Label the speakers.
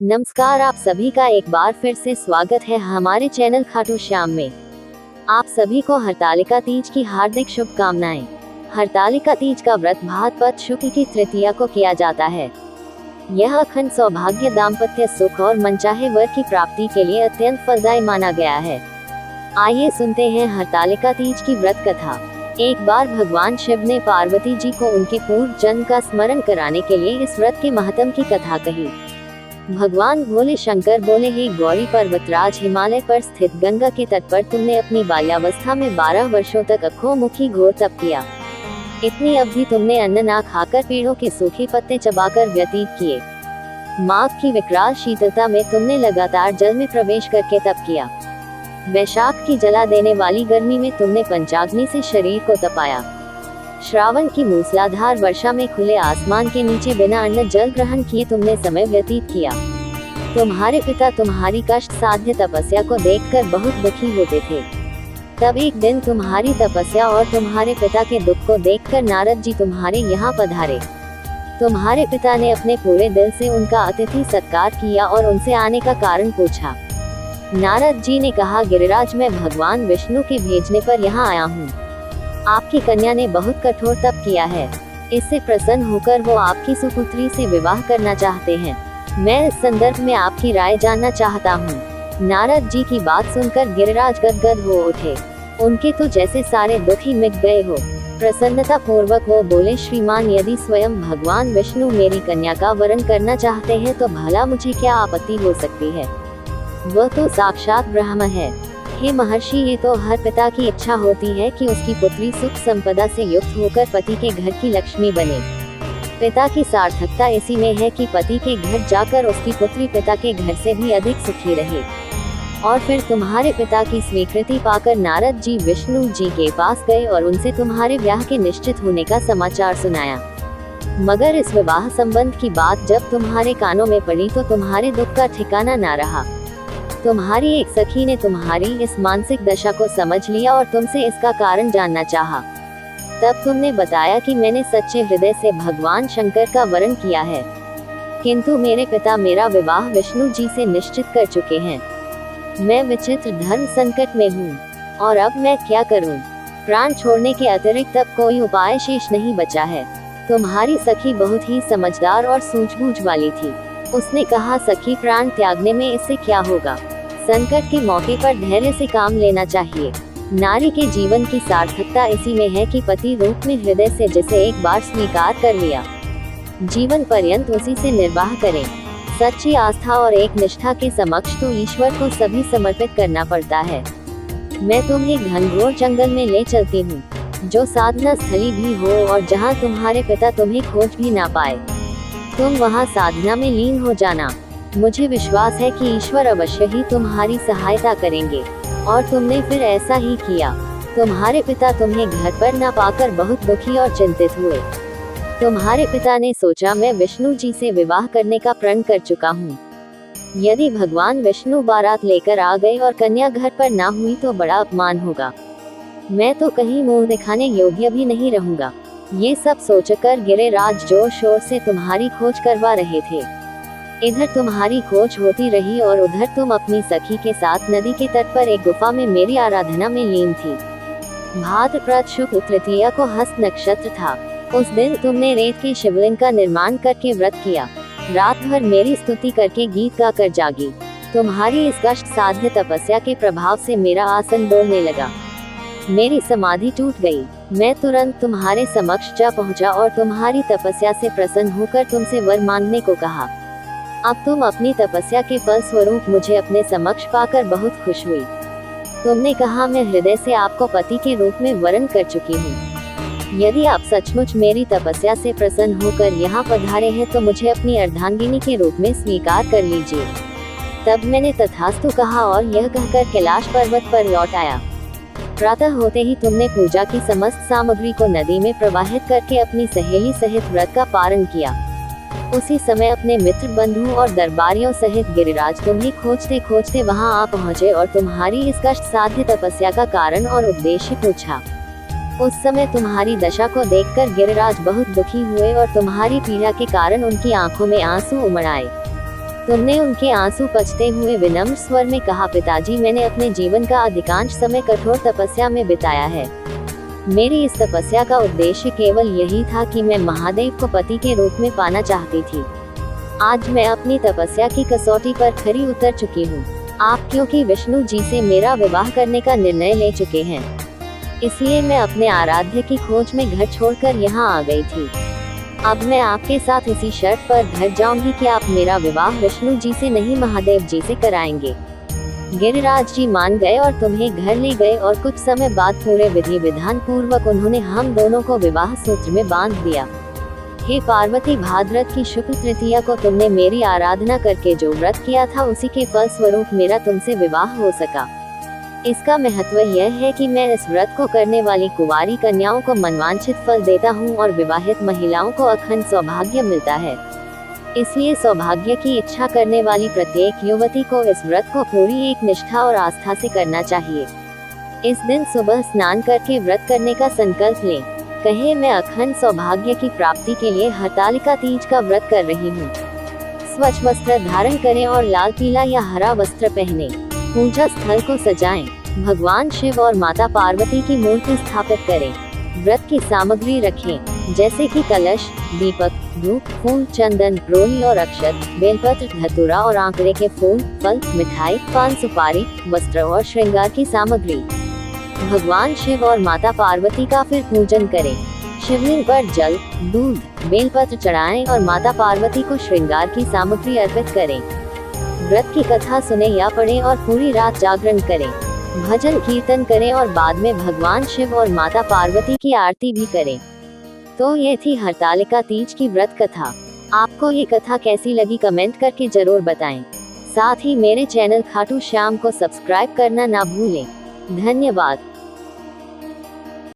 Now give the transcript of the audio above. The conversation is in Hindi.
Speaker 1: नमस्कार, आप सभी का एक बार फिर से स्वागत है हमारे चैनल खाटू श्याम में। आप सभी को हरतालिका तीज की हार्दिक शुभकामनाएं। हरतालिका तीज का व्रत भाद्रपद शुक्ल की तृतीया को किया जाता है। यह अखंड सौभाग्य, दाम्पत्य सुख और मनचाहे वर की प्राप्ति के लिए अत्यंत फलदायी माना गया है। आइए सुनते हैं हरतालिका तीज की व्रत कथा। एक बार भगवान शिव ने पार्वती जी को उनके पूर्व जन्म का स्मरण कराने के लिए इस व्रत के महत्व की कथा कही। भगवान भोले शंकर बोले, हे गौरी पर्वतराज, हिमालय पर स्थित गंगा के तट पर तुमने अपनी बाल्यावस्था में 12 वर्षों तक अखोमुखी घोर तप किया। इतनी अवधि तुमने अन्न ना खाकर पेड़ों के सूखे पत्ते चबाकर व्यतीत किए। माघ की विकराल शीतलता में तुमने लगातार जल में प्रवेश करके तप किया। वैशाख की जला देने वाली गर्मी में तुमने पंचाग्नि से शरीर को तपाया। श्रावण की मूसलाधार वर्षा में खुले आसमान के नीचे बिना अन्न जल ग्रहण किए तुमने समय व्यतीत किया। तुम्हारे पिता तुम्हारी कष्ट साध्य तपस्या को देखकर बहुत दुखी होते थे। तब एक दिन तुम्हारी तपस्या और तुम्हारे पिता के दुख को देखकर नारद जी तुम्हारे यहाँ पधारे। तुम्हारे पिता ने अपने पूरे दिल से उनका अतिथि सत्कार किया और उनसे आने का कारण पूछा। नारद जी ने कहा, गिरिराज, मैं भगवान विष्णु के भेजने पर यहाँ आया हूँ। आपकी कन्या ने बहुत कठोर तप किया है। इससे प्रसन्न होकर वो आपकी सुपुत्री से विवाह करना चाहते हैं। मैं इस संदर्भ में आपकी राय जानना चाहता हूँ। नारद जी की बात सुनकर गिरिराज गदगद हो उठे। उनके तो जैसे सारे दुख ही मिट गए हो। प्रसन्नता पूर्वक वो बोले, श्रीमान, यदि स्वयं भगवान विष्णु मेरी कन्या का वरण करना चाहते हैं तो भला मुझे क्या आपत्ति हो सकती है। वह तो साक्षात ब्रह्म है। हे महर्षि, ये तो हर पिता की इच्छा होती है कि उसकी पुत्री सुख संपदा से युक्त होकर पति के घर की लक्ष्मी बने। पिता की सार्थकता इसी में है कि पति के घर जाकर उसकी पुत्री पिता के घर से भी अधिक सुखी रहे। और फिर तुम्हारे पिता की स्वीकृति पाकर नारद जी विष्णु जी के पास गए और उनसे तुम्हारे ब्याह के निश्चित होने का समाचार सुनाया। मगर इस विवाह संबंध की बात जब तुम्हारे कानों में पड़ी तो तुम्हारे दुख का ठिकाना ना रहा। तुम्हारी एक सखी ने तुम्हारी इस मानसिक दशा को समझ लिया और तुमसे इसका कारण जानना चाहा। तब तुमने बताया कि मैंने सच्चे हृदय से भगवान शंकर का वरण किया है, किंतु मेरे पिता मेरा विवाह विष्णु जी से निश्चित कर चुके हैं। मैं विचित्र धर्म संकट में हूँ और अब मैं क्या करूँ। प्राण छोड़ने के अतिरिक्त अब कोई उपाय शेष नहीं बचा है। तुम्हारी सखी बहुत ही समझदार और सूझबूझ वाली थी। उसने कहा, सखी, प्राण त्यागने में इससे क्या होगा। संकट के मौके पर धैर्य से काम लेना चाहिए। नारी के जीवन की सार्थकता इसी में है कि पति रूप में हृदय से जिसे एक बार स्वीकार कर लिया, जीवन पर्यंत उसी से निर्वाह करें। सच्ची आस्था और एक निष्ठा के समक्ष तो ईश्वर को सभी समर्पित करना पड़ता है। मैं तुम्हें घनघोर जंगल में ले चलती हूँ, जो साधना स्थली भी हो और जहाँ तुम्हारे पिता तुम्हें खोज भी ना पाए। तुम वहाँ साधना में लीन हो जाना। मुझे विश्वास है कि ईश्वर अवश्य ही तुम्हारी सहायता करेंगे। और तुमने फिर ऐसा ही किया। तुम्हारे पिता तुम्हें घर पर न पाकर बहुत दुखी और चिंतित हुए। तुम्हारे पिता ने सोचा, मैं विष्णु जी से विवाह करने का प्रण कर चुका हूँ। यदि भगवान विष्णु बारात लेकर आ गए और कन्या घर पर ना हुई तो बड़ा अपमान होगा। मैं तो कहीं मुंह दिखाने योग्य भी नहीं रहूंगा। ये सब सोचकर गिरिराज जोर शोर से तुम्हारी खोज करवा रहे थे। इधर तुम्हारी खोज होती रही और उधर तुम अपनी सखी के साथ नदी के तट पर एक गुफा में मेरी आराधना में लीन थी। भाद्रपद शुक्ल तृतीया को हस्त नक्षत्र था। उस दिन तुमने रेत के शिवलिंग का निर्माण करके व्रत किया। रात भर मेरी स्तुति करके गीत गाकर जागी। तुम्हारी इस कष्ट साध्य तपस्या के प्रभाव से मेरा आसन डोलने लगा। मेरी समाधि टूट गई। मैं तुरंत तुम्हारे समक्ष जा पहुंचा और तुम्हारी तपस्या से प्रसन्न होकर तुमसे वर मांगने को कहा। अब तुम अपनी तपस्या के फल स्वरूप मुझे अपने समक्ष पाकर बहुत खुश हुई। तुमने कहा, मैं हृदय से आपको पति के रूप में वरण कर चुकी हूँ। यदि आप सचमुच मेरी तपस्या से प्रसन्न होकर यहाँ पधारे हैं तो मुझे अपनी अर्धांगिनी के रूप में स्वीकार कर लीजिए। तब मैंने तथास्तु कहा और यह कहकर कैलाश पर्वत पर लौट आया। प्रातः होते ही तुमने पूजा की समस्त सामग्री को नदी में प्रवाहित करके अपनी सहेली सहित व्रत का पारण किया। उसी समय अपने मित्र, बंधु और दरबारियों सहित गिरिराज तुम्हें खोजते खोजते वहां आ पहुंचे और तुम्हारी इस कष्ट साध्य तपस्या का कारण और उद्देश्य पूछा। उस समय तुम्हारी दशा को देखकर गिरिराज बहुत दुखी हुए और तुम्हारी पीड़ा के कारण उनकी आंखों में आंसू उमड़ आए। तुमने उनके आंसू पोंछते हुए विनम्र स्वर में कहा, पिताजी, मैंने अपने जीवन का अधिकांश समय कठोर तपस्या में बिताया है। मेरी इस तपस्या का उद्देश्य केवल यही था कि मैं महादेव को पति के रूप में पाना चाहती थी। आज मैं अपनी तपस्या की कसौटी पर खरी उतर चुकी हूँ। आप क्योंकि विष्णु जी से मेरा विवाह करने का निर्णय ले चुके हैं, इसलिए मैं अपने आराध्य की खोज में घर छोड़कर यहाँ आ गई थी। अब मैं आपके साथ इसी शर्त पर घर जाऊंगी कि आप मेरा विवाह विष्णु जी से नहीं, महादेव जी से कराएंगे। गिरिराज जी मान गए और तुम्हें घर ले गए और कुछ समय बाद पूरे विधि विधान पूर्वक उन्होंने हम दोनों को विवाह सूत्र में बांध दिया। हे पार्वती, भाद्रपद की शुक्ल तृतीया को तुमने मेरी आराधना करके जो व्रत किया था, उसी के फल स्वरूप मेरा तुमसे विवाह हो सका। इसका महत्व यह है कि मैं इस व्रत को करने वाली कुंवारी कन्याओं को मनवांछित फल देता हूँ और विवाहित महिलाओं को अखंड सौभाग्य मिलता है। इसलिए सौभाग्य की इच्छा करने वाली प्रत्येक युवती को इस व्रत को पूरी एक निष्ठा और आस्था से करना चाहिए। इस दिन सुबह स्नान करके व्रत करने का संकल्प लें। कहे, मैं अखंड सौभाग्य की प्राप्ति के लिए हरतालिका तीज का व्रत कर रही हूँ। स्वच्छ वस्त्र धारण करें और लाल, पीला या हरा वस्त्र पहने। पूजा स्थल को सजाएं। भगवान शिव और माता पार्वती की मूर्ति स्थापित करें। व्रत की सामग्री रखें, जैसे कि कलश, दीपक, धूप, फूल, चंदन, रोली और अक्षत, बेलपत्र, धतूरा और आंकड़े के फूल, फल, मिठाई, पान, सुपारी, वस्त्र और श्रृंगार की सामग्री। भगवान शिव और माता पार्वती का फिर पूजन करें। शिवलिंग पर जल, दूध, बेलपत्र चढ़ाएं और माता पार्वती को श्रृंगार की सामग्री अर्पित करें। व्रत की कथा सुने या पढ़ें और पूरी रात जागरण करें। भजन कीर्तन करें और बाद में भगवान शिव और माता पार्वती की आरती भी करें। तो ये थी हरतालिका तीज की व्रत कथा। आपको ये कथा कैसी लगी कमेंट करके जरूर बताएं। साथ ही मेरे चैनल खाटू श्याम को सब्सक्राइब करना ना भूलें। धन्यवाद।